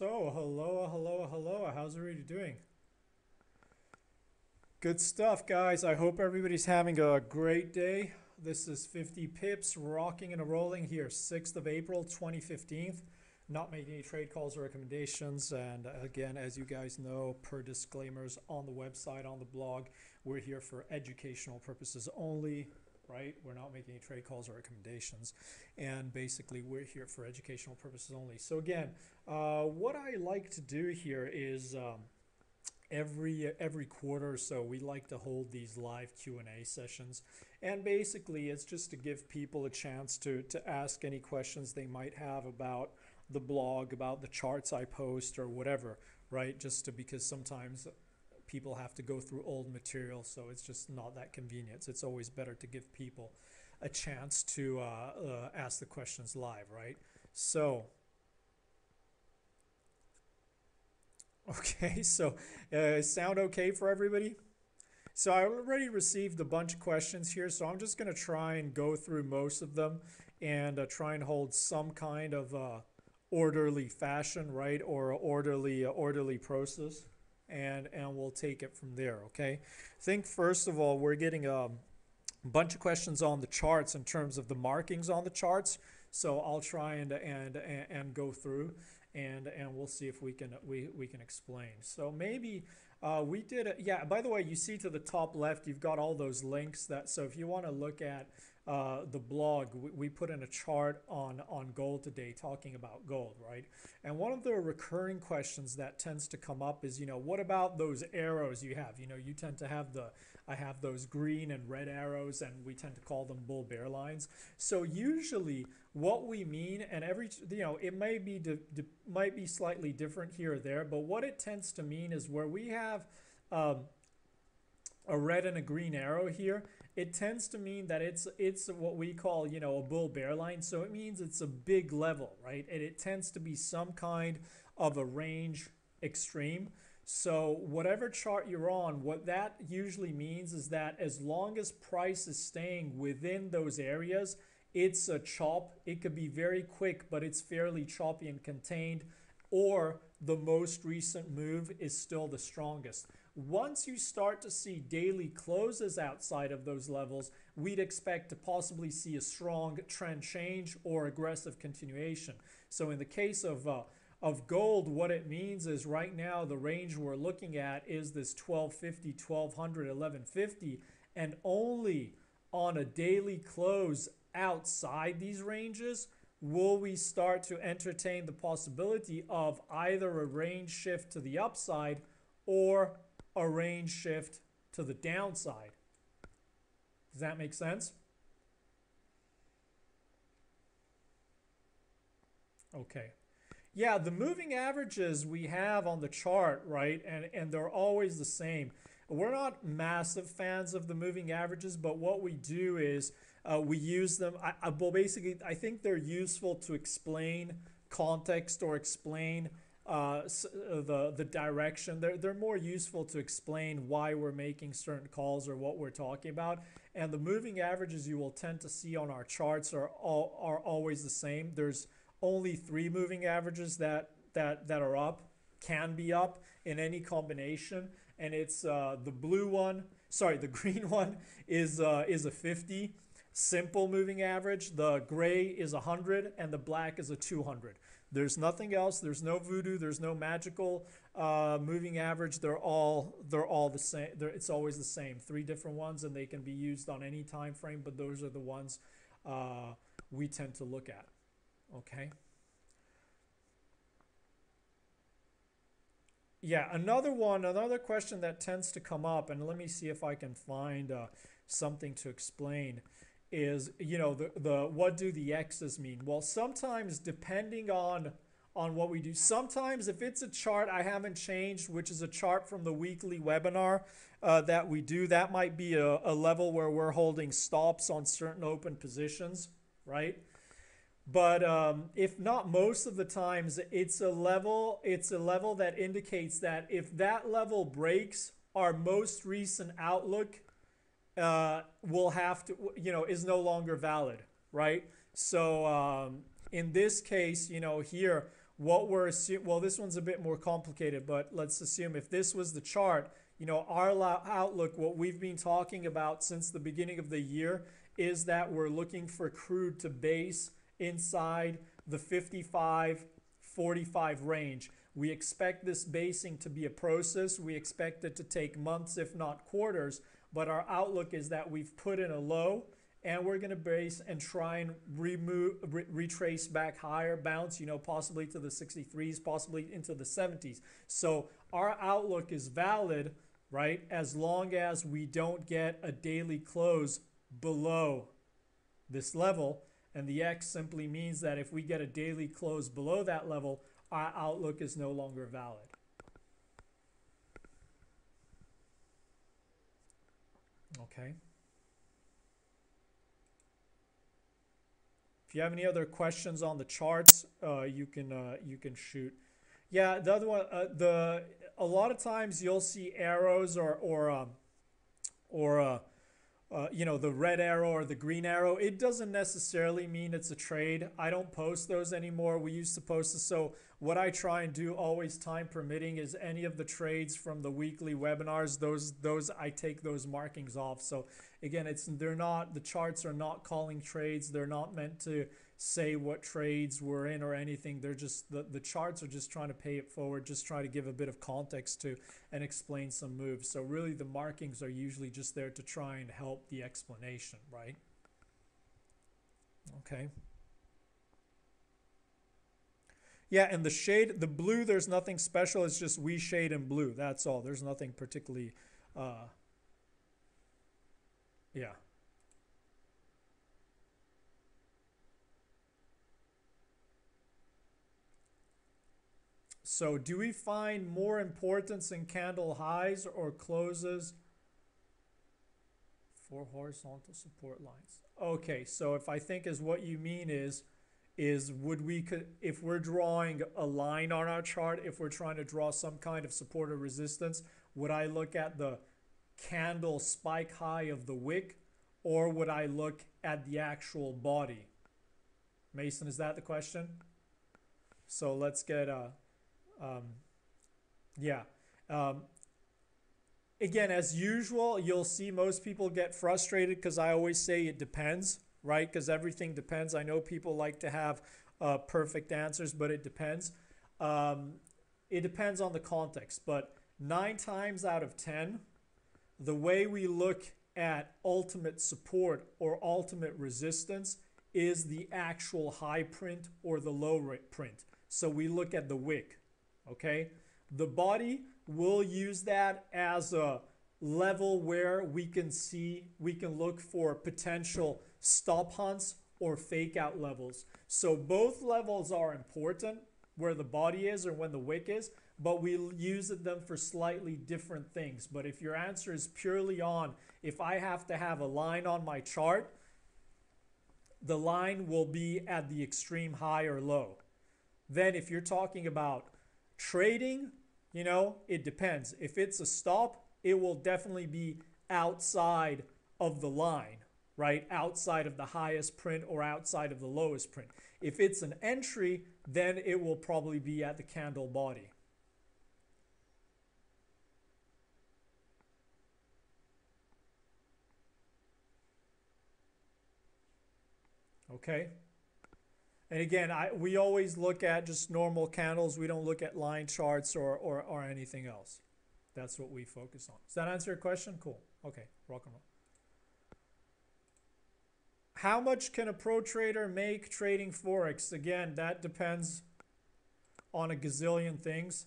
So, hello. How's everybody doing? Good stuff, guys. I hope everybody's having a great day. This is 50 pips, rocking and rolling here, 6th of April, 2015. Not making any trade calls or recommendations. And again, as you guys know, per disclaimers on the website, on the blog, we're here for educational purposes only, right? We're not making any trade calls or recommendations. And basically, we're here for educational purposes only. So again, what I like to do here is every quarter or so we like to hold these live Q&A sessions, and basically it's just to give people a chance to ask any questions they might have about the blog, about the charts I post or whatever, right? Just to, because sometimes people have to go through old material, so it's just not that convenient. It's always better to give people a chance to ask the questions live, right? So okay, so sound okay for everybody? So I already received a bunch of questions here, so I'm just going to try and go through most of them and try and hold some kind of orderly fashion, right, or orderly process, and we'll take it from there. Okay. I think first of all we're getting a bunch of questions on the charts in terms of the markings on the charts. So I'll try and go through and we'll see if we can explain. So maybe we did it. Yeah, by the way, you see to the top left, you've got all those links that, so if you want to look at the blog, we put in a chart on gold today talking about gold, right? And one of the recurring questions that tends to come up is, what about those arrows you have? You tend to have I have those green and red arrows, and we tend to call them bull bear lines. So usually what we mean, and it might be slightly different here or there, but what it tends to mean is where we have a red and a green arrow here, it tends to mean that it's what we call, a bull bear line. So it means it's a big level, right? And it tends to be some kind of a range extreme. So whatever chart you're on, what that usually means is that as long as price is staying within those areas, it's a chop. It could be very quick, but it's fairly choppy and contained, or the most recent move is still the strongest. Once you start to see daily closes outside of those levels, we'd expect to possibly see a strong trend change or aggressive continuation. So in the case of gold, what it means is right now the range we're looking at is this 1250, 1200, 1150, and only on a daily close outside these ranges will we start to entertain the possibility of either a range shift to the upside or a range shift to the downside. Does that make sense? Okay. Yeah, the moving averages we have on the chart, right? And they're always the same. We're not massive fans of the moving averages, but what we do is we use them. Well, basically, I think they're useful to explain context or explain the direction. They're more useful to explain why we're making certain calls or what we're talking about. And the moving averages you will tend to see on our charts are always the same. There's only three moving averages that are up, can be up in any combination, and it's the blue one. Sorry, the green one is a 50 simple moving average. The gray is 100, and the black is a 200. There's nothing else. There's no voodoo. There's no magical moving average. They're all the same. It's always the same. Three different ones, and they can be used on any time frame. But those are the ones we tend to look at. Okay. Yeah, another question that tends to come up, and let me see if I can find something to explain, is, the what do the X's mean? Well, sometimes depending on what we do, sometimes if it's a chart I haven't changed, which is a chart from the weekly webinar that we do, that might be a level where we're holding stops on certain open positions, right? But if not, most of the times it's a level that indicates that if that level breaks, our most recent outlook will have to, is no longer valid, right? So in this case, here what we're assuming, well, this one's a bit more complicated, but let's assume if this was the chart, you know, our outlook, what we've been talking about since the beginning of the year is that we're looking for crude to base inside the 55-45 range. We expect this basing to be a process. We expect it to take months, if not quarters, but our outlook is that we've put in a low and we're going to base and try and retrace back higher, bounce, you know, possibly to the 63s, possibly into the 70s. So our outlook is valid, right, as long as we don't get a daily close below this level. And the X simply means that if we get a daily close below that level, our outlook is no longer valid. Okay. If you have any other questions on the charts, you can shoot. Yeah, the other one, a lot of times you'll see arrows or you know, the red arrow or the green arrow. It doesn't necessarily mean it's a trade. I don't post those anymore. We used to post this. So what I try and do, always time permitting, is any of the trades from the weekly webinars, those I take those markings off. So again, they're not, the charts are not calling trades. They're not meant to say what trades we're in or anything. They're just, the charts are just trying to pay it forward, just try to give a bit of context to and explain some moves. So really the markings are usually just there to try and help the explanation, right? Okay. Yeah, and the shade, the blue, there's nothing special. It's just we shade in blue. That's all. There's nothing particularly, yeah. So do we find more importance in candle highs or closes for horizontal support lines? Okay, so if I think is what you mean is would we, if we're drawing a line on our chart, if we're trying to draw some kind of support or resistance, would I look at the candle spike high of the wick, or would I look at the actual body? Mason, is that the question? So let's get yeah. Again, as usual, you'll see most people get frustrated because I always say it depends, right? Because everything depends. I know people like to have perfect answers, but it depends. It depends on the context, but 9 times out of 10, the way we look at ultimate support or ultimate resistance is the actual high print or the low print. So we look at the wick, okay? The body, we'll use that as a level where we can look for potential stop hunts or fake out levels. So both levels are important, where the body is or when the wick is, but we use them for slightly different things. But if your answer is purely on, if I have to have a line on my chart, the line will be at the extreme high or low. Then if you're talking about trading, you know, it depends. If it's a stop, it will definitely be outside of the line, right? Outside of the highest print or outside of the lowest print. If it's an entry, then it will probably be at the candle body. Okay. And again, we always look at just normal candles. We don't look at line charts or anything else. That's what we focus on. Does that answer your question? Cool. Okay, rock and roll. How much can a pro trader make trading Forex? Again, that depends on a gazillion things.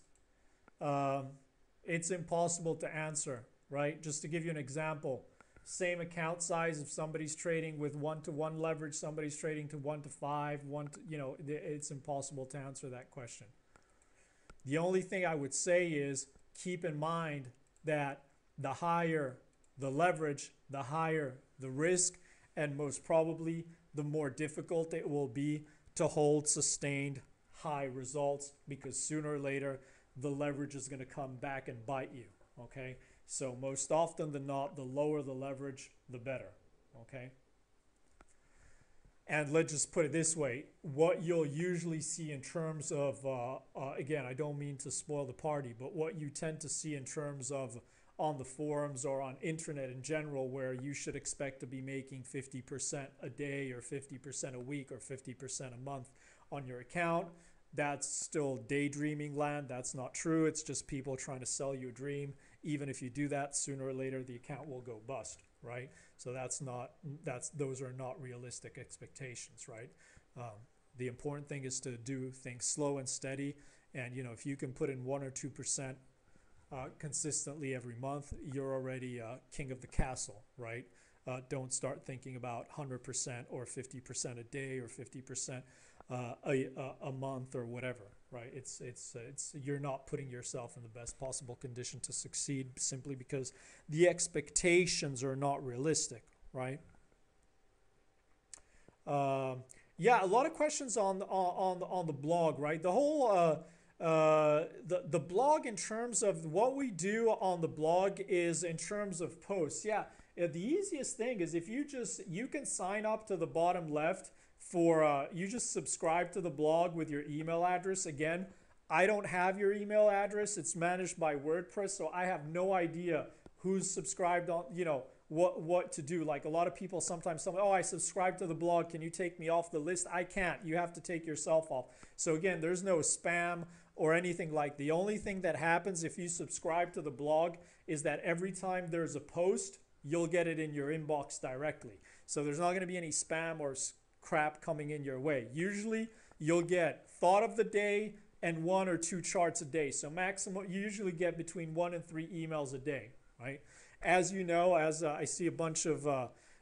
It's impossible to answer, right? Just to give you an example, same account size, if somebody's trading with 1-to-1 leverage, somebody's trading to 1-to-5, you know, it's impossible to answer that question. The only thing I would say is keep in mind that the higher the leverage, the higher the risk, and most probably the more difficult it will be to hold sustained high results, because sooner or later the leverage is going to come back and bite you, okay? So most often than not, the lower the leverage, the better, okay? And let's just put it this way, what you'll usually see in terms of, again, I don't mean to spoil the party, but what you tend to see in terms of on the forums or on internet in general, where you should expect to be making 50% a day or 50% a week or 50% a month on your account, that's still daydreaming land. That's not true. It's just people trying to sell you a dream. Even if you do that, sooner or later the account will go bust, right? So those are not realistic expectations, right? The important thing is to do things slow and steady, and if you can put in 1 or 2% consistently every month, you're already king of the castle, right? Don't start thinking about 100% or 50% a day or 50% a month or whatever, right? It's you're not putting yourself in the best possible condition to succeed simply because the expectations are not realistic, right? Yeah, a lot of questions on the blog, right? The whole the blog, in terms of what we do on the blog, is in terms of posts. Yeah, the easiest thing is if you can sign up to the bottom left for you just subscribe to the blog with your email address. Again, I don't have your email address. It's managed by WordPress, so I have no idea who's subscribed on, what to do. Like a lot of people sometimes tell me, oh, I subscribe to the blog, can you take me off the list? I can't. You have to take yourself off. So again, there's no spam or anything like. The only thing that happens if you subscribe to the blog is that every time there's a post, you'll get it in your inbox directly. So there's not going to be any spam or crap coming in your way. Usually you'll get thought of the day and 1 or 2 charts a day. So maximum, you usually get between 1 and 3 emails a day, right? As you know, as I see a bunch of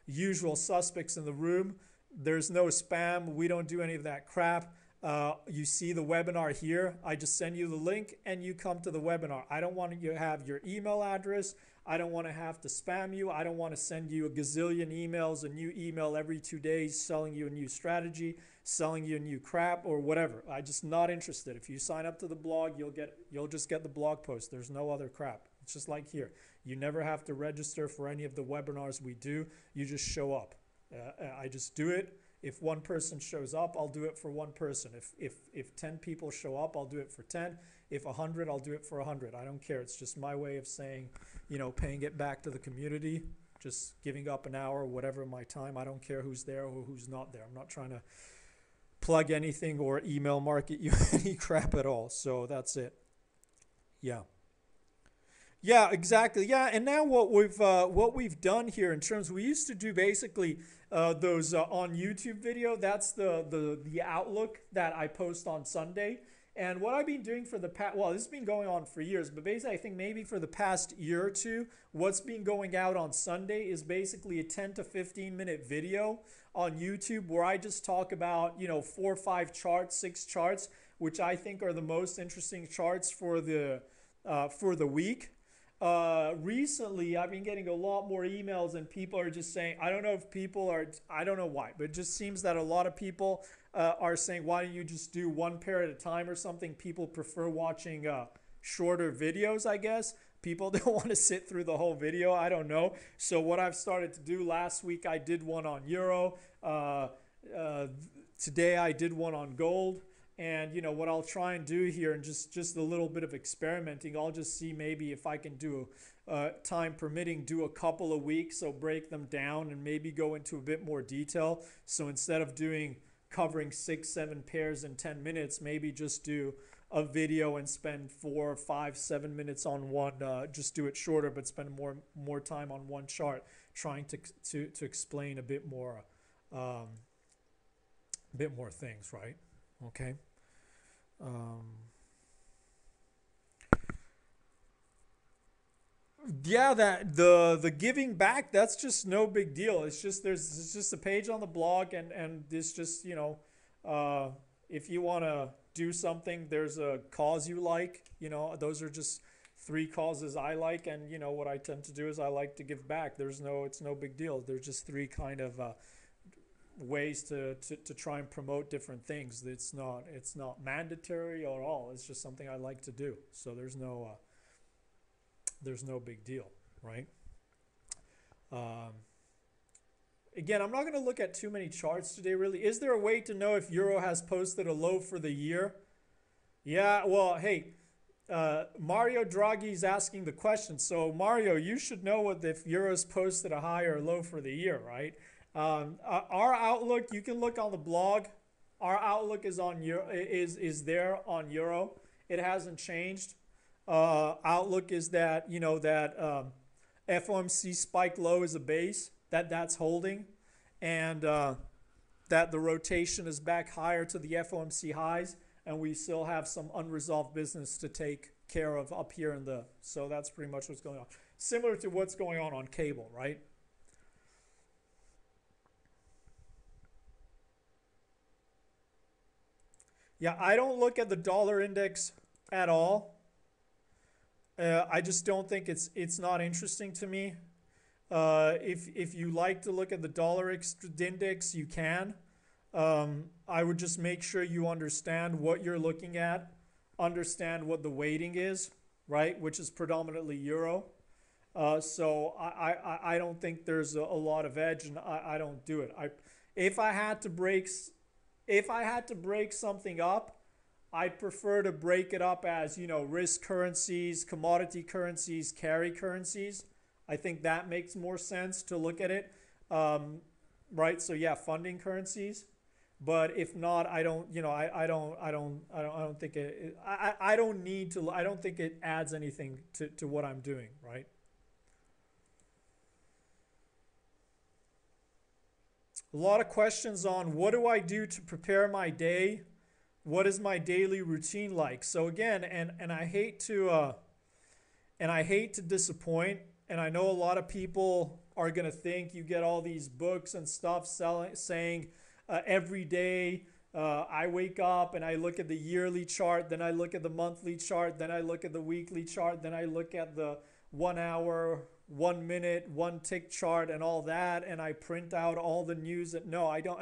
usual suspects in the room, there's no spam. We don't do any of that crap. You see the webinar here. I just send you the link and you come to the webinar. I don't want you to have your email address. I don't want to have to spam you. I don't want to send you a gazillion emails, a new email every 2 days selling you a new strategy, selling you a new crap or whatever. I'm just not interested. If you sign up to the blog, you'll just get the blog post. There's no other crap. It's just like here. You never have to register for any of the webinars we do. You just show up. I just do it. If one person shows up, I'll do it for one person. If 10 people show up, I'll do it for 10. If 100, I'll do it for 100. I don't care. It's just my way of saying, paying it back to the community, just giving up an hour, whatever my time. I don't care who's there or who's not there. I'm not trying to plug anything or email market you any crap at all. So that's it. Yeah. Yeah, exactly. Yeah, and now what we've done here in terms, we used to do basically those on YouTube video. That's the outlook that I post on Sunday. And what I've been doing for the past, well, this has been going on for years, but basically I think maybe for the past year or two, what's been going out on Sunday is basically a 10 to 15 minute video on YouTube where I just talk about, 4 or 5 charts, 6 charts, which I think are the most interesting charts for the week. Recently, I've been getting a lot more emails and people are just saying, I don't know why, but it just seems that a lot of people are saying, why don't you just do one pair at a time or something? People prefer watching shorter videos, I guess. People don't want to sit through the whole video. I don't know. So what I've started to do, last week I did one on euro. Today I did one on gold. And what I'll try and do here, and just a little bit of experimenting, I'll just see maybe if I can do, time permitting, do a couple a week. So break them down and maybe go into a bit more detail. So instead of covering 6, 7 pairs in 10 minutes, maybe just do a video and spend 4, 5, 7 minutes on one. Just do it shorter, but spend more time on one chart, trying to explain a bit more things, right? Okay. Yeah, that the giving back, that's just no big deal. It's just a page on the blog, and this just if you want to do something, there's a cause you like, those are just 3 causes I like, and what I tend to do is I like to give back. It's no big deal. There's just 3 kind of ways to try and promote different things. It's not mandatory at all. It's just something I like to do. So there's no big deal, right? Again, I'm not going to look at too many charts today, really. Is there a way to know if euro has posted a low for the year? Yeah, well, hey, Mario Draghi is asking the question. So, Mario, you should know what if euro's posted a high or low for the year, right? Our outlook, you can look on the blog. Our outlook is on euro, is there on euro. It hasn't changed. Outlook is that that FOMC spike low is a base that's holding, and that the rotation is back higher to the FOMC highs, and we still have some unresolved business to take care of up here in the. So that's pretty much what's going on. Similar to what's going on cable, right? Yeah, I don't look at the dollar index at all. I just don't think it's not interesting to me. If you like to look at the dollar index, you can. I would just make sure you understand what you're looking at, understand what the weighting is, right, which is predominantly euro. So I don't think there's a lot of edge, and I don't do it. If I had to break if I had to break something up, I'd prefer to break it up as, risk currencies, commodity currencies, carry currencies. I think that makes more sense to look at it. Right? So yeah, funding currencies. But if not, I don't, I don't think I don't need to, I don't think it adds anything to what I'm doing, right? A lot of questions on what do I do to prepare my day? What is my daily routine like? So again, and I hate to disappoint, and I know a lot of people are going to think you get all these books and stuff saying every day I wake up and I look at the yearly chart, then I look at the monthly chart, then I look at the weekly chart, then I look at the 1 hour, 1 minute, one tick chart and all that, and I print out all the news. No, I don't.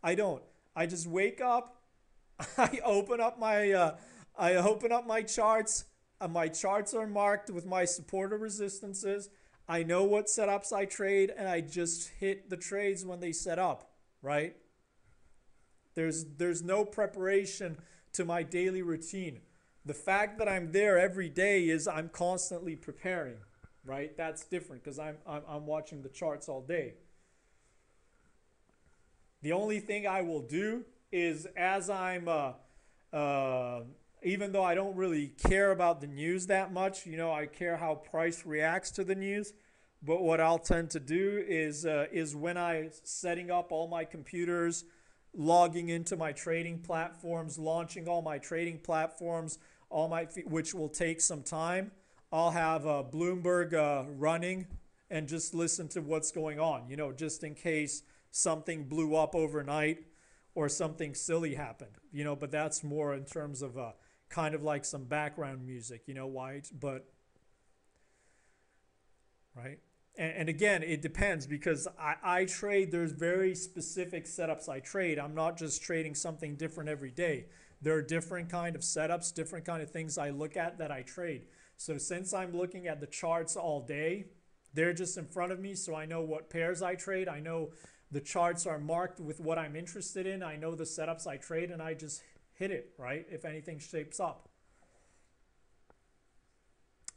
I don't. I just wake up. I open up my charts. My charts are marked with my support or resistances. I know what setups I trade, and I just hit the trades when they set up, right? There's no preparation to my daily routine. The fact that I'm there every day is I'm constantly preparing, right? That's different because I'm watching the charts all day. The only thing I will do is as I'm even though I don't really care about the news that much, I care how price reacts to the news. But what I'll tend to do is when I setting up all my computers, logging into my trading platforms, launching all my trading platforms, which will take some time. I'll have Bloomberg running and just listen to what's going on, just in case something blew up overnight or something silly happened, but that's more in terms of kind of like some background music, why, but, right? And again, it depends because I trade, there's very specific setups I trade. I'm not just trading something different every day. There are different kind of setups, different kind of things I look at that I trade. So since I'm looking at the charts all day, they're just in front of me, so I know what pairs I trade. I know the charts are marked with what I'm interested in. I know the setups I trade, and I just hit it, right, if anything shapes up.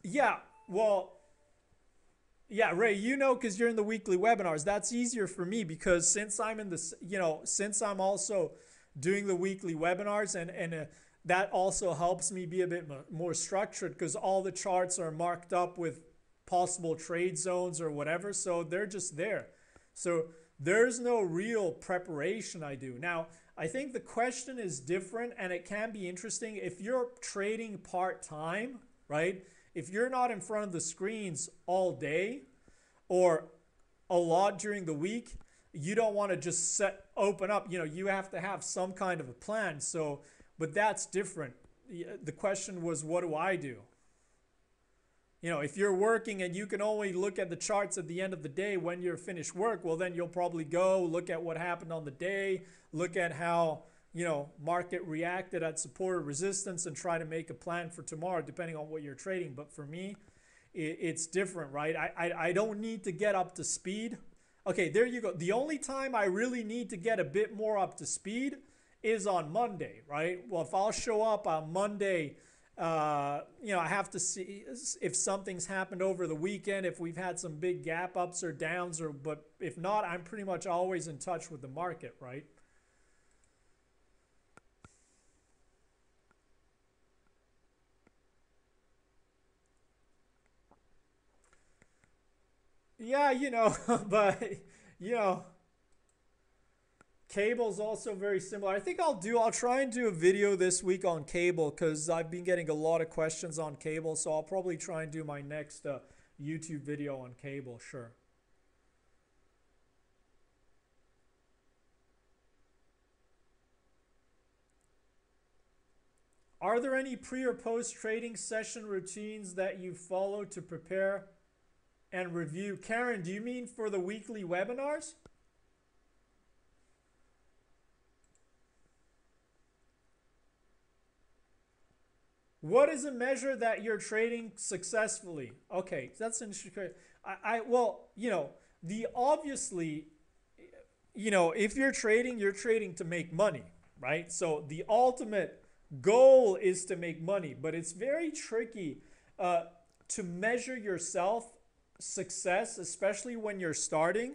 Yeah, well, yeah, Ray, because you're in the weekly webinars, that's easier for me because since I'm in this, since I'm also doing the weekly webinars, and that also helps me be a bit more structured because all the charts are marked up with possible trade zones or whatever, so they're just there. So there's no real preparation I do. Now, I think the question is different, and it can be interesting if you're trading part-time, right? If you're not in front of the screens all day or a lot during the week, you don't want to just open up. You have to have some kind of a plan. So, but that's different. The question was, what do I do? If you're working and you can only look at the charts at the end of the day when you're finished work, well, then you'll probably go look at what happened on the day, look at how, market reacted at support or resistance and try to make a plan for tomorrow, depending on what you're trading. But for me, it's different, right? I don't need to get up to speed. Okay, there you go. The only time I really need to get a bit more up to speed is on Monday, right? Well, if I'll show up on Monday, I have to see if something's happened over the weekend, if we've had some big gap ups or downs, but if not, I'm pretty much always in touch with the market, right? Yeah, but you know, cable's also very similar. I'll try and do a video this week on cable because I've been getting a lot of questions on cable. So I'll probably try and do my next YouTube video on cable, sure. Are there any pre or post trading session routines that you follow to prepare and review? Karen, do you mean for the weekly webinars? What is a measure that you're trading successfully? Okay, that's interesting. Well, the obviously, if you're trading to make money, right? So the ultimate goal is to make money, but it's very tricky uh, to measure yourself success, especially when you're starting,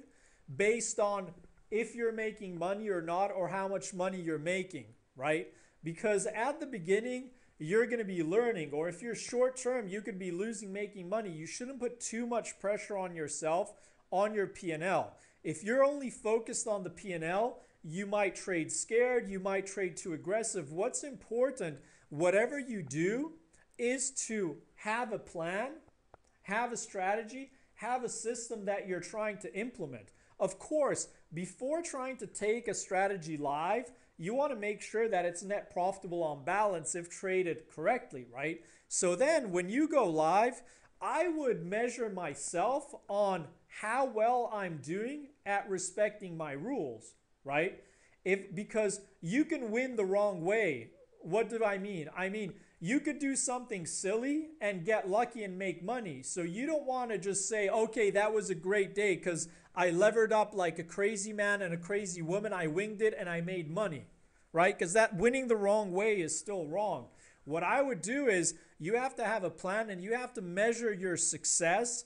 based on if you're making money or not, or how much money you're making, right? Because at the beginning, you're going to be learning, or if you're short term, you could be losing making money. You shouldn't put too much pressure on yourself on your P&L. If you're only focused on the P&L, you might trade scared, you might trade too aggressive. What's important, whatever you do, is to have a plan, have a strategy, have a system that you're trying to implement. Of course, before trying to take a strategy live, you want to make sure that it's net profitable on balance if traded correctly, right? So then when you go live, I would measure myself on how well I'm doing at respecting my rules, right? Because you can win the wrong way. What do I mean? I mean, you could do something silly and get lucky and make money. So you don't want to just say, okay, that was a great day because I levered up like a crazy man and a crazy woman. I winged it and I made money, right? Because that winning the wrong way is still wrong. What I would do is you have to have a plan and you have to measure your success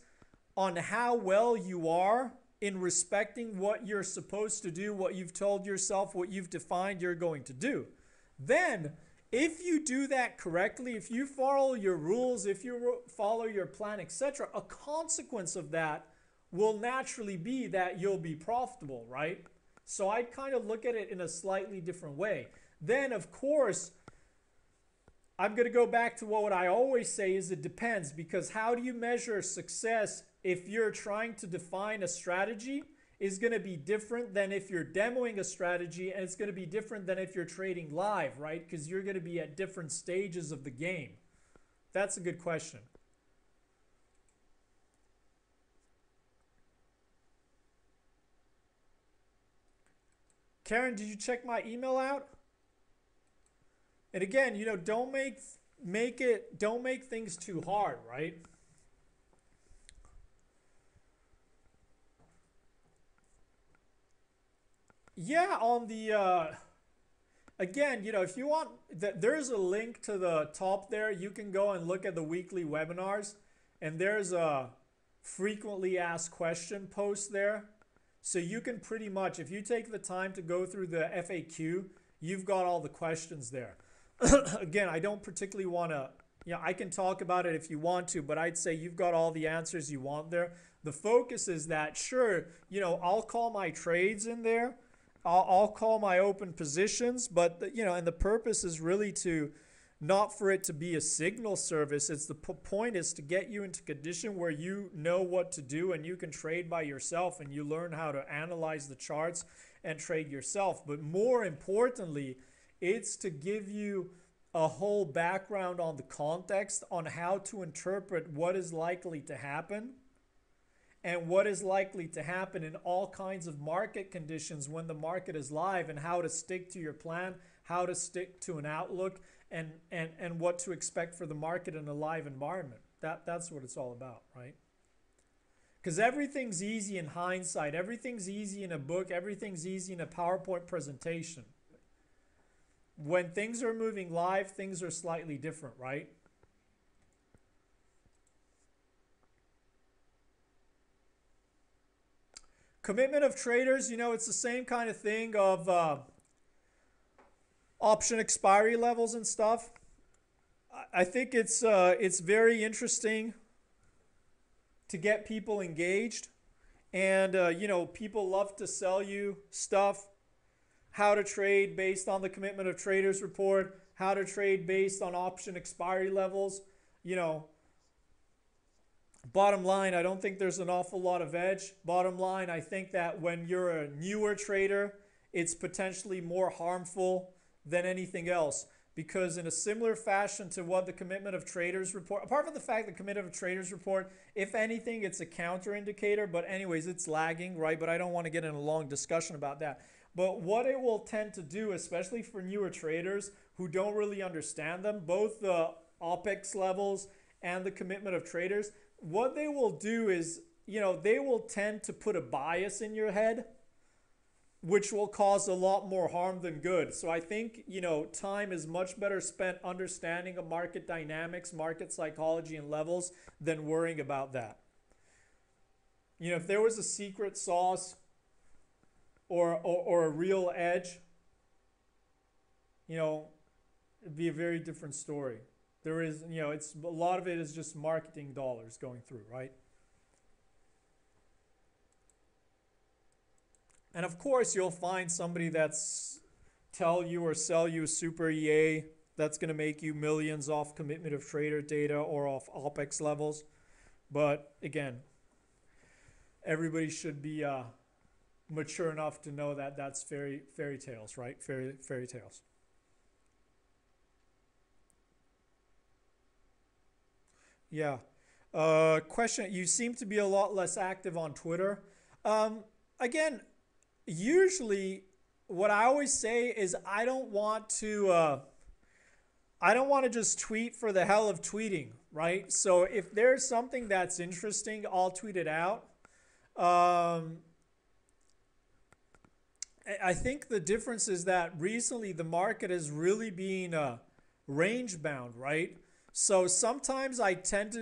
on how well you are in respecting what you're supposed to do, what you've told yourself, what you've defined you're going to do. Then, if you do that correctly, if you follow your rules, if you follow your plan, etc., a consequence of that will naturally be that you'll be profitable, right? So I'd kind of look at it in a slightly different way. Then, of course, I'm going to go back to what I always say is it depends, because how do you measure success if you're trying to define a strategy is going to be different than if you're demoing a strategy, and it's going to be different than if you're trading live, right? Because you're going to be at different stages of the game. That's a good question. Karen, did you check my email out? And again, don't make things too hard, right? Yeah, on the again, if you want, there's a link to the top there. You can go and look at the weekly webinars, and there's a frequently asked question post there. So you can pretty much, if you take the time to go through the FAQ, you've got all the questions there. Again, I don't particularly want to, I can talk about it if you want to, but I'd say you've got all the answers you want there. The focus is that, sure, I'll call my trades in there. I'll call my open positions, but and the purpose is really to not for it to be a signal service. It's the point is to get you into condition where you know what to do and you can trade by yourself and you learn how to analyze the charts and trade yourself. But more importantly, it's to give you a whole background on the context on how to interpret what is likely to happen and what is likely to happen in all kinds of market conditions when the market is live, and how to stick to your plan, how to stick to an outlook, and what to expect for the market in a live environment. That's what it's all about, right? Because everything's easy in hindsight. Everything's easy in a book. Everything's easy in a PowerPoint presentation. When things are moving live, things are slightly different, right? Commitment of traders, you know, it's the same kind of thing of option expiry levels and stuff. I think it's very interesting to get people engaged, and you know, people love to sell you stuff. How to trade based on the commitment of traders report. How to trade based on option expiry levels. You know, bottom line, I don't think there's an awful lot of edge. Bottom line, I think that when you're a newer trader, it's potentially more harmful than anything else. Because in a similar fashion to what the commitment of traders report, apart from the fact the commitment of traders report, if anything, it's a counter indicator. But anyways, it's lagging, right? But I don't want to get in a long discussion about that. But what it will tend to do, especially for newer traders who don't really understand them, both the OPEX levels and the commitment of traders, what they will do is, you know, they will tend to put a bias in your head, which will cause a lot more harm than good. So I think, you know, time is much better spent understanding of market dynamics, market psychology, and levels than worrying about that. You know, if there was a secret sauce or a real edge, you know, it'd be a very different story. There is, you know, it's a lot of it is just marketing dollars going through, right? And of course, you'll find somebody that's tell you or sell you a super EA that's going to make you millions off commitment of trader data or off OPEX levels. But again, everybody should be mature enough to know that that's fairy tales, right? Fairy tales. Yeah. Question. You seem to be a lot less active on Twitter. Again, usually what I always say is I don't want to just tweet for the hell of tweeting, right? So if there's something that's interesting, I'll tweet it out. I think the difference is that recently the market has really been range bound, right? So sometimes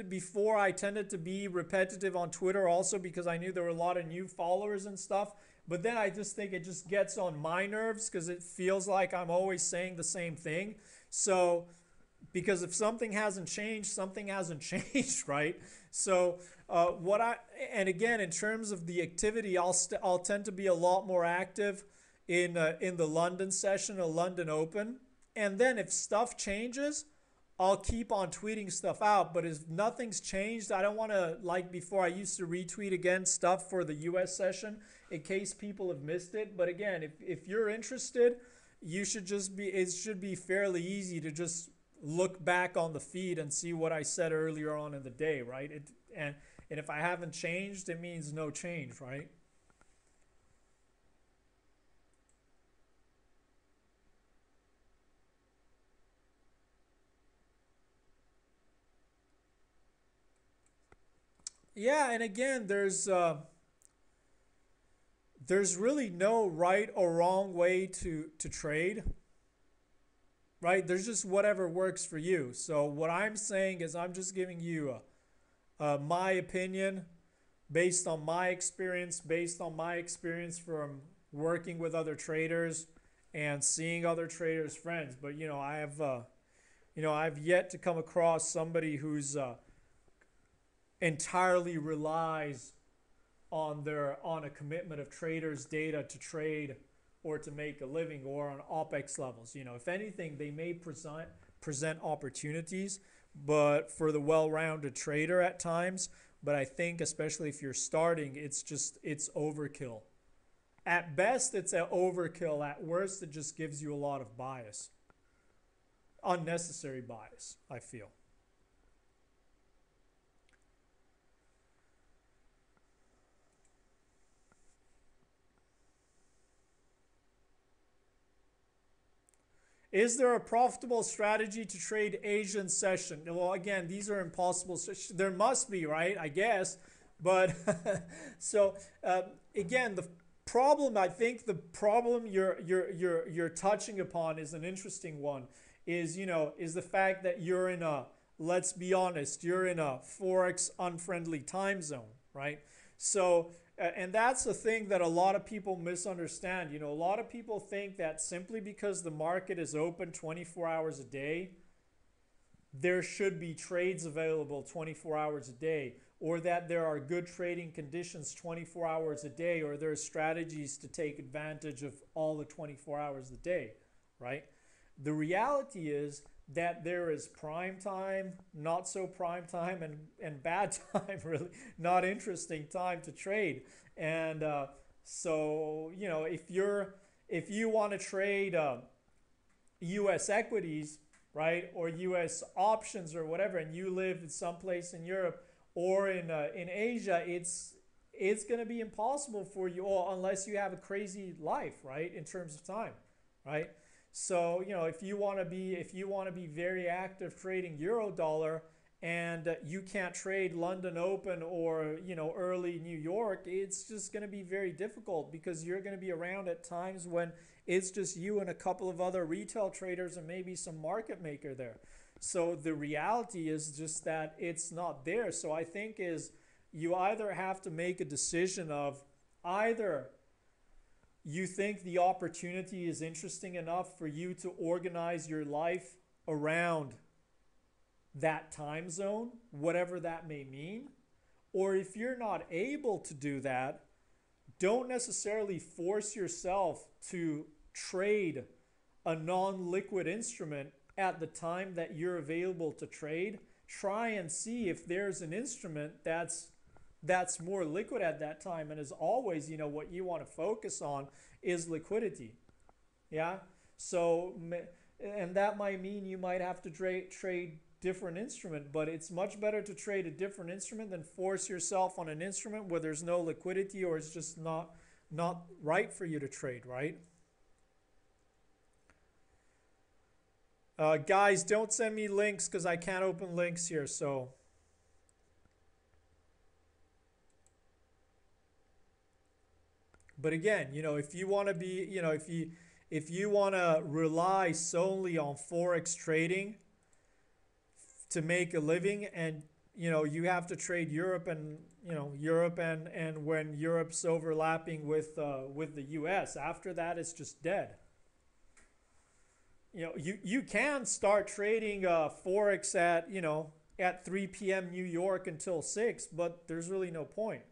before I tended to be repetitive on Twitter also because I knew there were a lot of new followers and stuff. But then I just think it just gets on my nerves because it feels like I'm always saying the same thing. So, because if something hasn't changed, something hasn't changed, right? So, and again, in terms of the activity, I'll tend to be a lot more active in the London session, a London Open. And then if stuff changes, I'll keep on tweeting stuff out. But if nothing's changed, I don't want to, like before, I used to retweet again stuff for the US session in case people have missed it. But again, if you're interested, it should be fairly easy to just look back on the feed and see what I said earlier on in the day, right? And if I haven't changed, it means no change, right? Yeah, and again, there's really no right or wrong way to trade, right? There's just whatever works for you. So what I'm saying is I'm just giving you my opinion based on my experience from working with other traders and seeing other traders' friends. But I've yet to come across somebody who's entirely relies on a commitment of traders' data to trade or to make a living or on OPEX levels. You know, if anything, they may present opportunities, but for the well-rounded trader at times. But I think especially if you're starting, it's overkill. At best, it's an overkill. At worst, it just gives you a lot of bias, unnecessary bias, I feel. Is there a profitable strategy to trade Asian session? Well, again, these are impossible. There must be, right? I guess. But so again, the problem, I think the problem you're touching upon is an interesting one. Is, you know, is the fact that you're in a, let's be honest, you're in a forex unfriendly time zone, right? So and that's the thing that a lot of people misunderstand. You know, a lot of people think that simply because the market is open 24 hours a day, there should be trades available 24 hours a day, or that there are good trading conditions 24 hours a day, or there are strategies to take advantage of all the 24 hours a day, right? The reality is that there is prime time, not so prime time, and bad time, really not interesting time to trade. And so, you know, if you want to trade U.S. equities, right, or U.S. options or whatever, and you live in someplace in Europe or in Asia, it's going to be impossible for you, or unless you have a crazy life, right, in terms of time, right? So, you know, if you want to be very active trading euro dollar, and you can't trade London Open or, you know, early New York, it's just going to be very difficult because you're going to be around at times when it's just you and a couple of other retail traders and maybe some market maker there. So the reality is just that it's not there. So I think is you either have to make a decision of either you think the opportunity is interesting enough for you to organize your life around that time zone, whatever that may mean. Or if you're not able to do that, don't necessarily force yourself to trade a non-liquid instrument at the time that you're available to trade. Try and see if there's an instrument that's more liquid at that time. And as always, you know, what you want to focus on is liquidity. Yeah. So, and that might mean you might have to trade different instrument, but it's much better to trade a different instrument than force yourself on an instrument where there's no liquidity or it's just not right for you to trade, right? Guys, don't send me links because I can't open links here. So, but again, you know, if you want to be, you know, if you want to rely solely on forex trading to make a living, and you know you have to trade Europe, and you know Europe, and when Europe's overlapping with the US, after that it's just dead. You know, you can start trading forex at, you know, at 3 p.m. New York until 6, but there's really no point.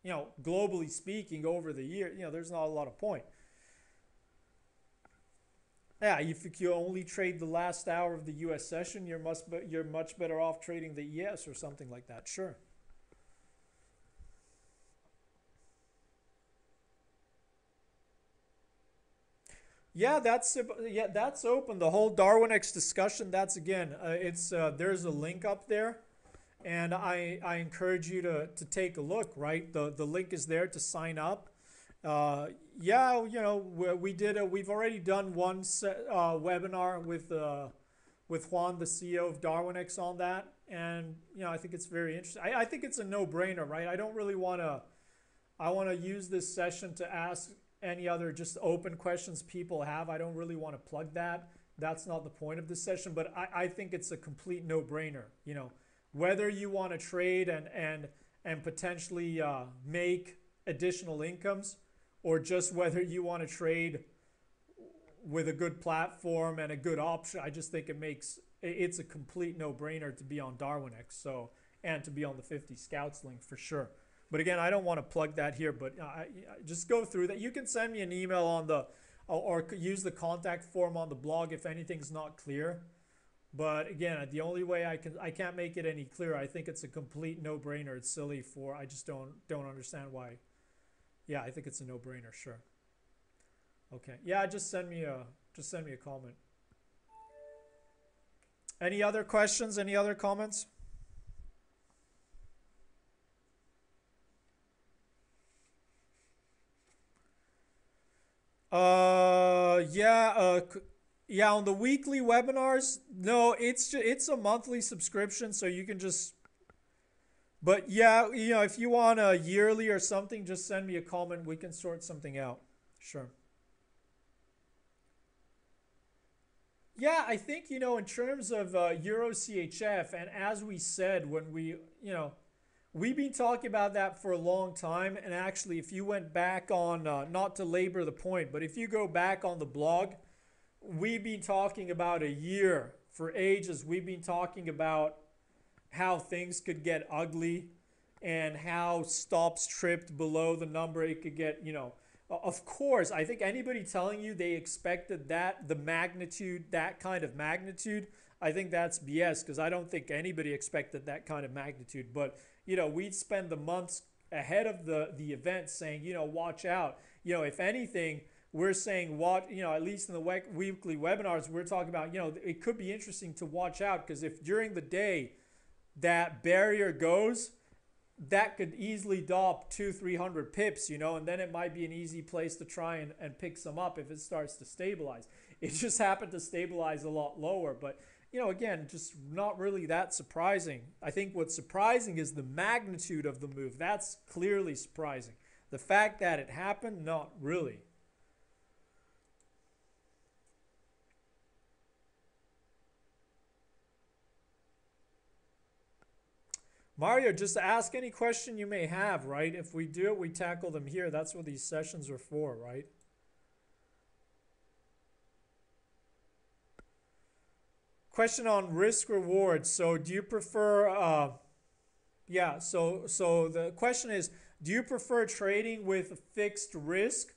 You know, globally speaking, over the year, you know, there's not a lot of point. Yeah, if you only trade the last hour of the U.S. session, you're much better off trading the ES or something like that. Sure. Yeah, that's open. The whole Darwinex discussion. That's again, it's there's a link up there, and I encourage you to take a look. Right, the link is there to sign up. Yeah, you know, we've already done one webinar with Juan, the CEO of Darwinex, on that, and you know I think it's very interesting. I think it's a no-brainer, right? I don't really want to. I want to use this session to ask any other just open questions people have. I don't really want to plug that. That's not the point of this session, but I think it's a complete no-brainer. You know, whether you want to trade and potentially make additional incomes, or just whether you want to trade with a good platform and a good option. I just think it's a complete no-brainer to be on Darwinex, so, and to be on the 50 Scouts link for sure. But again, I don't want to plug that here, but just go through that. You can send me an email on the or use the contact form on the blog if anything's not clear. But again, the only way I can't make it any clearer. I think it's a complete no-brainer. It's silly for I just don't understand why. Yeah, I think it's a no-brainer. Sure. Okay. Yeah, just send me a comment. Any other questions? Any other comments? Yeah, yeah, on the weekly webinars, no, it's a monthly subscription, so you can just But yeah, if you want a yearly or something, just send me a comment. We can sort something out. Sure. Yeah, I think, in terms of Euro CHF, and as we said when we've been talking about that for a long time. And actually, if you went back on, not to labor the point, but if you go back on the blog, we've been talking about a year for ages. We've been talking about how things could get ugly and how stops tripped below the number it could get, of course, I think anybody telling you they expected that, the magnitude, that kind of magnitude, I think that's BS, because I don't think anybody expected that kind of magnitude. But, we'd spend the months ahead of the event saying, watch out. If anything, we're saying what, at least in the weekly webinars, we're talking about, it could be interesting to watch out, because if during the day that barrier goes, that could easily drop 200-300 pips, and then it might be an easy place to try and pick some up if it starts to stabilize. It just happened to stabilize a lot lower, but again, just not really that surprising. I think what's surprising is the magnitude of the move. That's clearly surprising. The fact that it happened, not really. Mario, just ask any question you may have, right? If we do it, we tackle them here. That's what these sessions are for, right? Question on risk reward. So do you prefer, yeah, so the question is, do you prefer trading with a fixed risk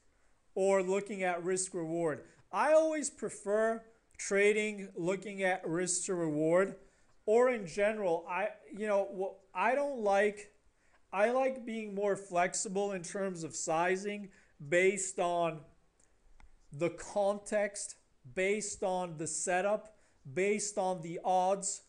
or looking at risk reward? I always prefer trading looking at risk to reward, or in general, I don't like, I like being more flexible in terms of sizing based on the context, based on the setup, based on the odds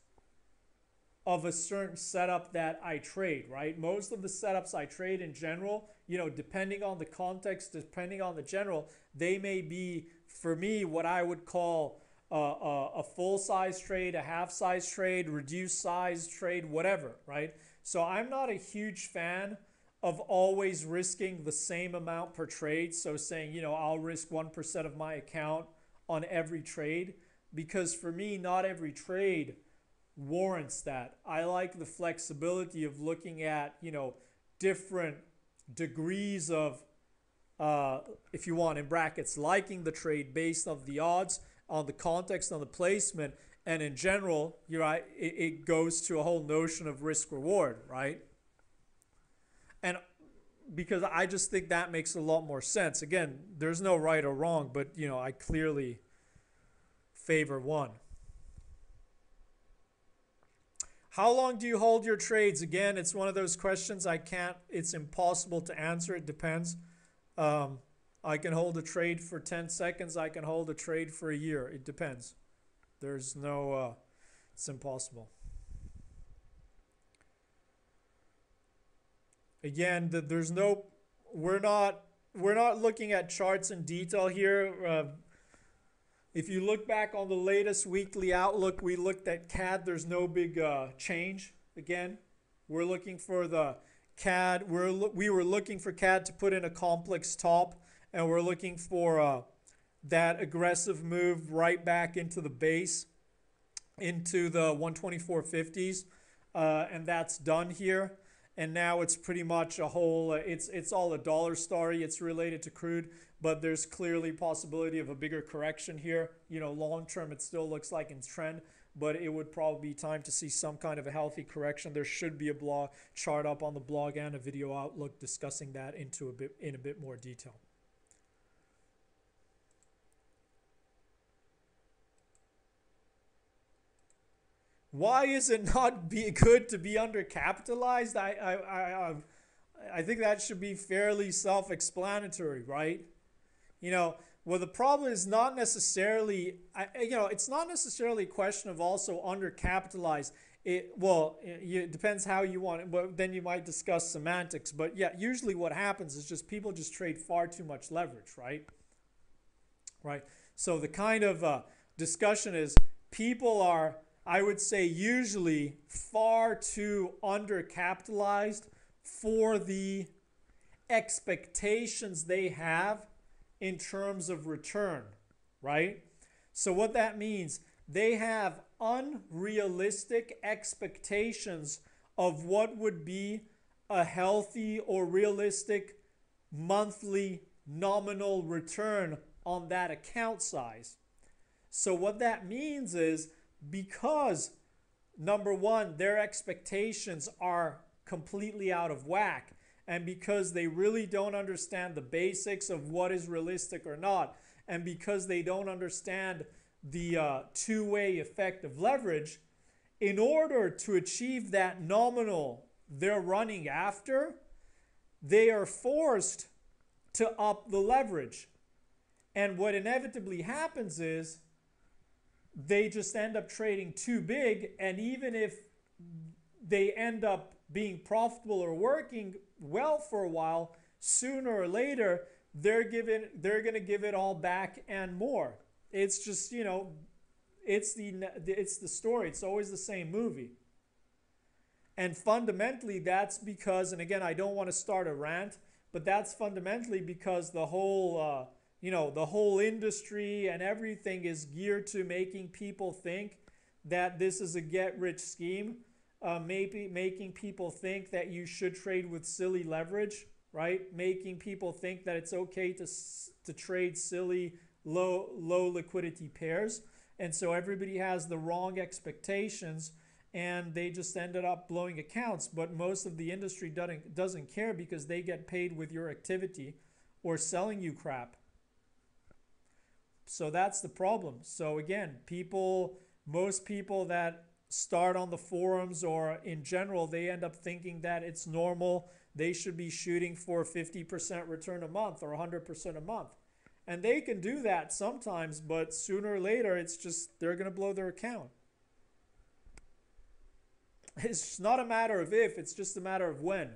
of a certain setup that I trade, right? Most of the setups I trade in general, depending on the context, depending on the general, they may be, for me, what I would call a full size trade, a half size trade, reduced size trade, whatever, right? So I'm not a huge fan of always risking the same amount per trade. So saying, I'll risk 1% of my account on every trade, because for me, not every trade warrants that. I like the flexibility of looking at, different degrees of, if you want, in brackets, liking the trade based on the odds, on the context, on the placement, and in general, it goes to a whole notion of risk reward, right? And because I just think that makes a lot more sense. Again, there's no right or wrong, but I clearly favor one. How long do you hold your trades? Again, it's one of those questions it's impossible to answer. It depends. I can hold a trade for 10 seconds. I can hold a trade for a year. It depends. There's no, it's impossible. Again, we're not looking at charts in detail here. If you look back on the latest weekly outlook, we looked at CAD. There's no big change. Again, we're looking for the CAD. We were looking for CAD to put in a complex top, and we're looking for that aggressive move right back into the base, into the 124.50s, and that's done here. And now it's pretty much a whole, it's all a dollar story. It's related to crude, but there's clearly possibility of a bigger correction here. Long term, it still looks like in trend, but it would probably be time to see some kind of a healthy correction. There should be a blog chart up on the blog and a video outlook discussing that in a bit more detail. Why is it not good to be undercapitalized? I think that should be fairly self-explanatory, right? Well, the problem is not necessarily, it's not necessarily a question of also undercapitalized. It depends how you want it, but then you might discuss semantics. But yeah, usually what happens is just people just trade far too much leverage, right? Right. So the kind of discussion is people are, I would say usually far too undercapitalized for the expectations they have in terms of return, right? So what that means, they have unrealistic expectations of what would be a healthy or realistic monthly nominal return on that account size. So what that means is, because number one, their expectations are completely out of whack, and because they really don't understand the basics of what is realistic or not, and because they don't understand the two-way effect of leverage, in order to achieve that nominal they're running after, they are forced to up the leverage. And what inevitably happens is they just end up trading too big, and even if they end up being profitable or working well for a while, sooner or later they're going to give it all back and more. It's just, you know, it's the story. It's always the same movie. And fundamentally that's because, and again, I don't want to start a rant, but that's fundamentally because the whole the whole industry and everything is geared to making people think that this is a get-rich scheme, maybe making people think that you should trade with silly leverage, right? Making people think that it's okay to trade silly low liquidity pairs. And so everybody has the wrong expectations, and they just ended up blowing accounts. But most of the industry doesn't care, because they get paid with your activity or selling you crap. So that's the problem. So again, most people that start on the forums or in general, they end up thinking that it's normal. They should be shooting for 50% return a month or 100% a month. And they can do that sometimes, but sooner or later, it's just they're going to blow their account. It's not a matter of if, it's just a matter of when.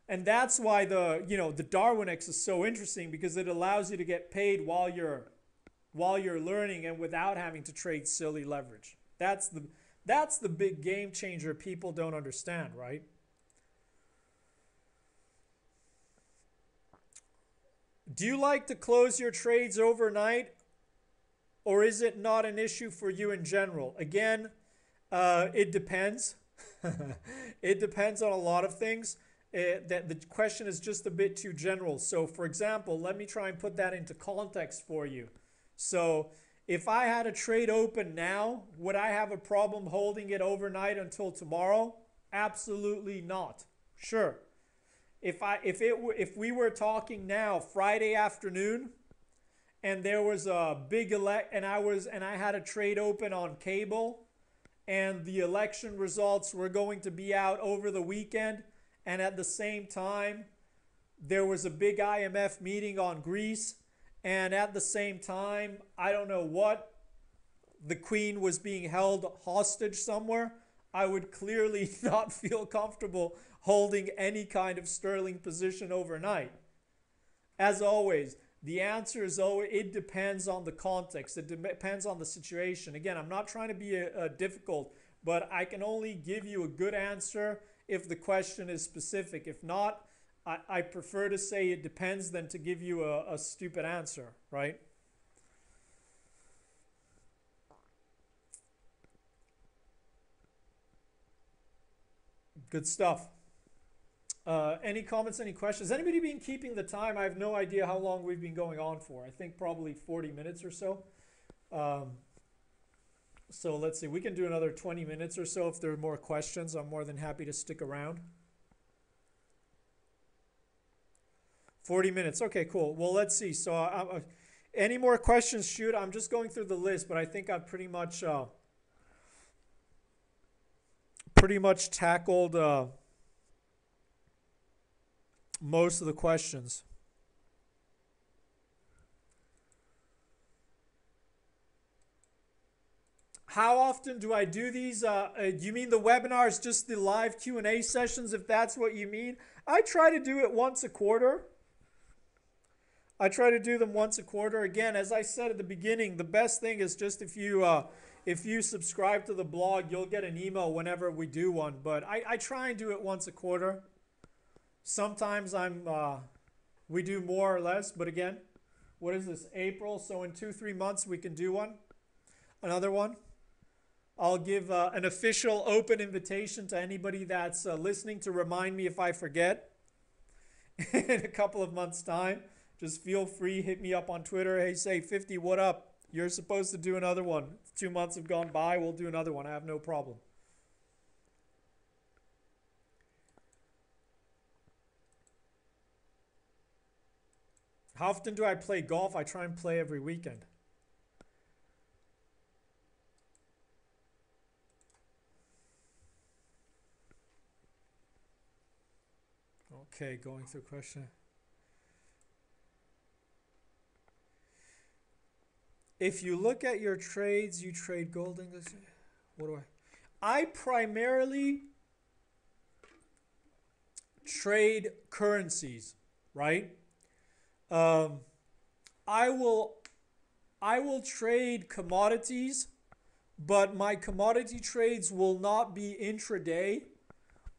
And that's why the Darwinex is so interesting, because it allows you to get paid while you're learning and without having to trade silly leverage. That's the big game changer people don't understand, right? Do you like to close your trades overnight, or is it not an issue for you in general? Again, it depends. It depends on a lot of things. That the question is just a bit too general. So for example, let me try and put that into context for you. So if I had a trade open now, would I have a problem holding it overnight until tomorrow? Absolutely not. Sure. If we were talking now Friday afternoon, and there was a big and I had a trade open on cable, and the election results were going to be out over the weekend, and at the same time there was a big IMF meeting on Greece, and at the same time, I don't know what, the Queen was being held hostage somewhere, I would clearly not feel comfortable holding any kind of sterling position overnight. As always, the answer is always, it depends on the context. It depends on the situation. Again, I'm not trying to be difficult, but I can only give you a good answer if the question is specific. If not, I prefer to say it depends than to give you a stupid answer, right? Good stuff. Any comments, any questions? Anybody been keeping the time? I have no idea how long we've been going on for. I think probably 40 minutes or so. So let's see. We can do another 20 minutes or so if there are more questions. I'm more than happy to stick around. 40 minutes. Okay, cool. Well, let's see. So any more questions, shoot. I'm just going through the list, but I think I've pretty much tackled most of the questions. How often do I do these? Do you mean the webinars, just the live Q&A sessions, if that's what you mean? I try to do it once a quarter. I try to do them once a quarter. Again, as I said at the beginning, the best thing is just if you if you subscribe to the blog, you'll get an email whenever we do one. But I try and do it once a quarter. Sometimes we do more or less. But again, what is this? April. So in 2-3 months we can do one. Another one. I'll give an official open invitation to anybody that's listening to remind me if I forget in a couple of months' time. Just feel free, hit me up on Twitter. Hey, say 50, what up? You're supposed to do another one. 2 months have gone by. We'll do another one. I have no problem. How often do I play golf? I try and play every weekend. Okay, going through question. If you look at your trades, you trade gold, English. What do I primarily trade currencies, right? I will trade commodities, but my commodity trades will not be intraday.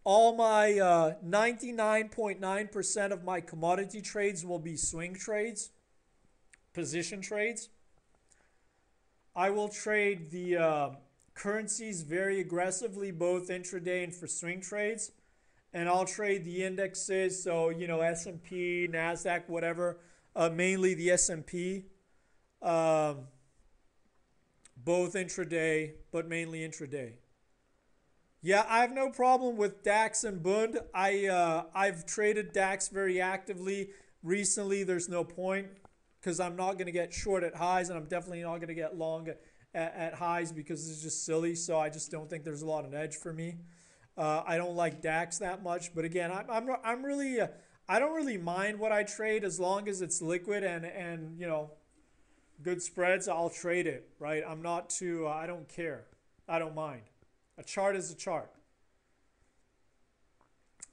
All my 99.9% of my commodity trades will be swing trades, position trades. I will trade the currencies very aggressively, both intraday and for swing trades. And I'll trade the indexes, so, you know, S&P, NASDAQ, whatever, mainly the S&P, both intraday, but mainly intraday. Yeah, I have no problem with DAX and Bund. I've traded DAX very actively. Recently, there's no point because I'm not going to get short at highs, and I'm definitely not going to get long at highs because it's just silly. So I just don't think there's a lot of edge for me. I don't like DAX that much, but again, I'm really I don't really mind what I trade as long as it's liquid and you know, good spreads. I'll trade it, right? I'm not too I don't care. I don't mind. A chart is a chart.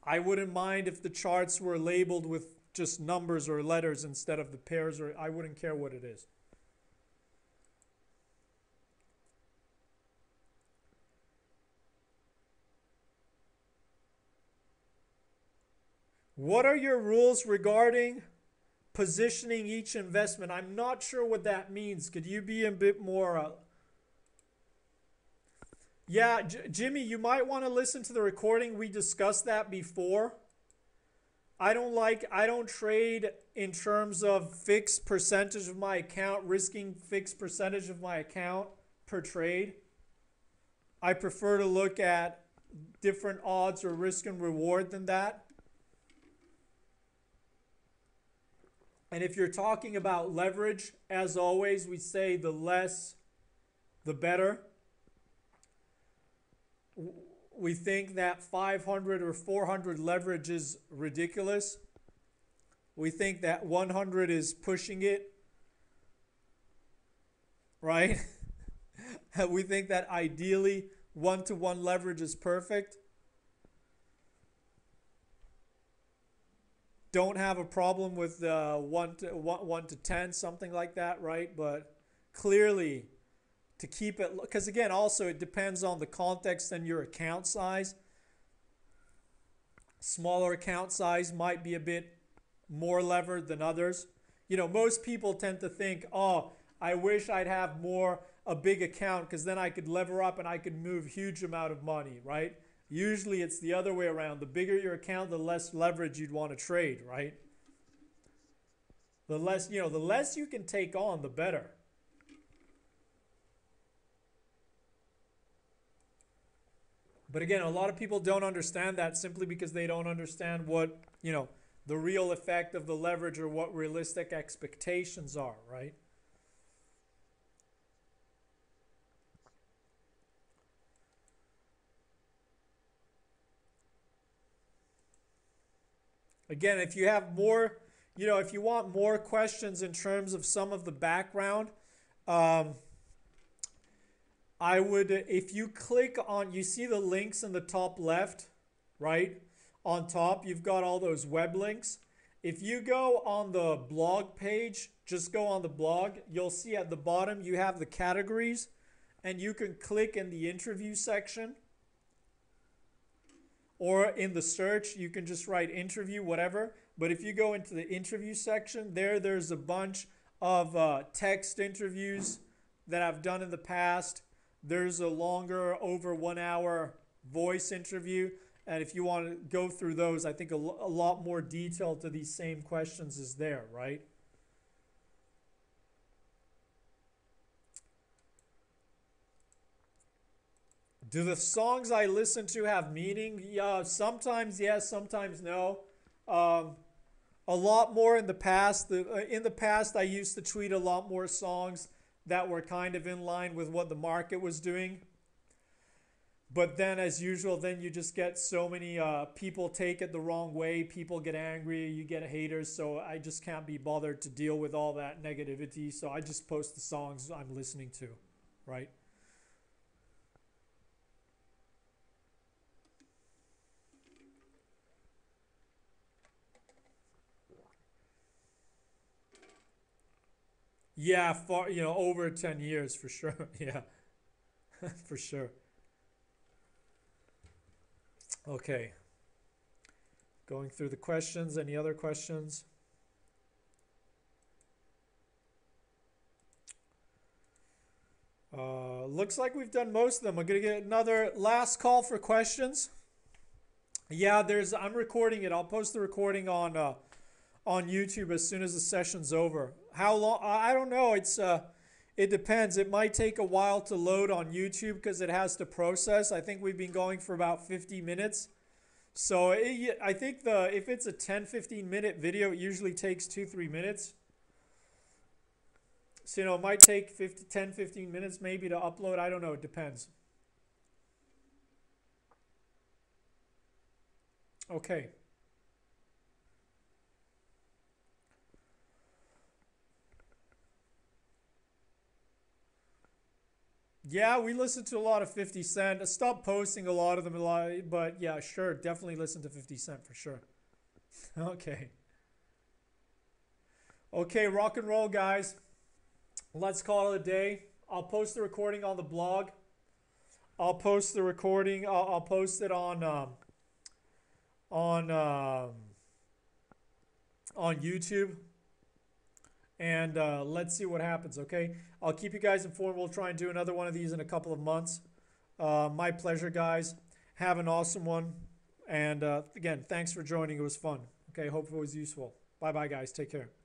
I wouldn't mind if the charts were labeled with just numbers or letters instead of the pairs, or I wouldn't care what it is. What are your rules regarding positioning each investment? I'm not sure what that means. Could you be a bit more... Yeah, Jimmy, you might want to listen to the recording. We discussed that before. I don't trade in terms of fixed percentage of my account, risking fixed percentage of my account per trade. I prefer to look at different odds or risk and reward than that. And if you're talking about leverage, as always, we say the less, the better. We think that 500 or 400 leverage is ridiculous. We think that 100 is pushing it, right? We think that ideally 1-to-1 leverage is perfect. Don't have a problem with 1 to 10, something like that, right? But clearly, to keep it, because again, also it depends on the context and your account size. Smaller account size might be a bit more levered than others. You know, most people tend to think, oh, I wish I'd have a big account because then I could lever up and I could move huge amount of money, right? Usually it's the other way around. The bigger your account, the less leverage you'd want to trade, right? The less you can take on, the better. But again, a lot of people don't understand that simply because they don't understand what, you know, the real effect of the leverage or what realistic expectations are, right? Again, if you have more, you know, if you want more questions in terms of some of the background, I would, if you click on, you see the links in the top left, right? On top, you've got all those web links. If you go on the blog page, just go on the blog, you'll see at the bottom you have the categories. and you can click in the interview section, or in the search, you can just write interview, whatever. But if you go into the interview section, there's a bunch of text interviews that I've done in the past. There's a longer, over 1 hour voice interview. And if you want to go through those, I think a lot more detail to these same questions is there, right? Do the songs I listen to have meaning? Yeah, sometimes yes, sometimes no. Um, a lot more in the past. In the past, I used to tweet a lot more songs that were kind of in line with what the market was doing. But then, as usual, then you just get so many people take it the wrong way. People get angry. You get haters. So I just can't be bothered to deal with all that negativity. So I just post the songs I'm listening to, right? Yeah, far, over 10 years for sure. Yeah, for sure. Okay, going through the questions. Any other questions? Looks like we've done most of them. I'm gonna get another last call for questions. Yeah, I'm recording it. I'll post the recording on YouTube as soon as the session's over. How long? I don't know. It depends. It might take a while to load on YouTube because it has to process. I think we've been going for about 50 minutes. So I think if it's a 10-15 minute video, it usually takes 2-3 minutes. So it might take 10-15 minutes maybe to upload. I don't know. It depends. Okay. Yeah, we listen to a lot of 50 Cent. I stopped posting a lot of them, but yeah, sure, definitely listen to 50 Cent for sure. Okay. Okay, rock and roll, guys. Let's call it a day. I'll post the recording on the blog. I'll post the recording. I'll post it on um, on YouTube, and let's see what happens. Okay, I'll keep you guys informed. We'll try and do another one of these in a couple of months. My pleasure, guys. Have an awesome one. And again, thanks for joining. It was fun. Okay, hope it was useful. Bye bye, guys. Take care.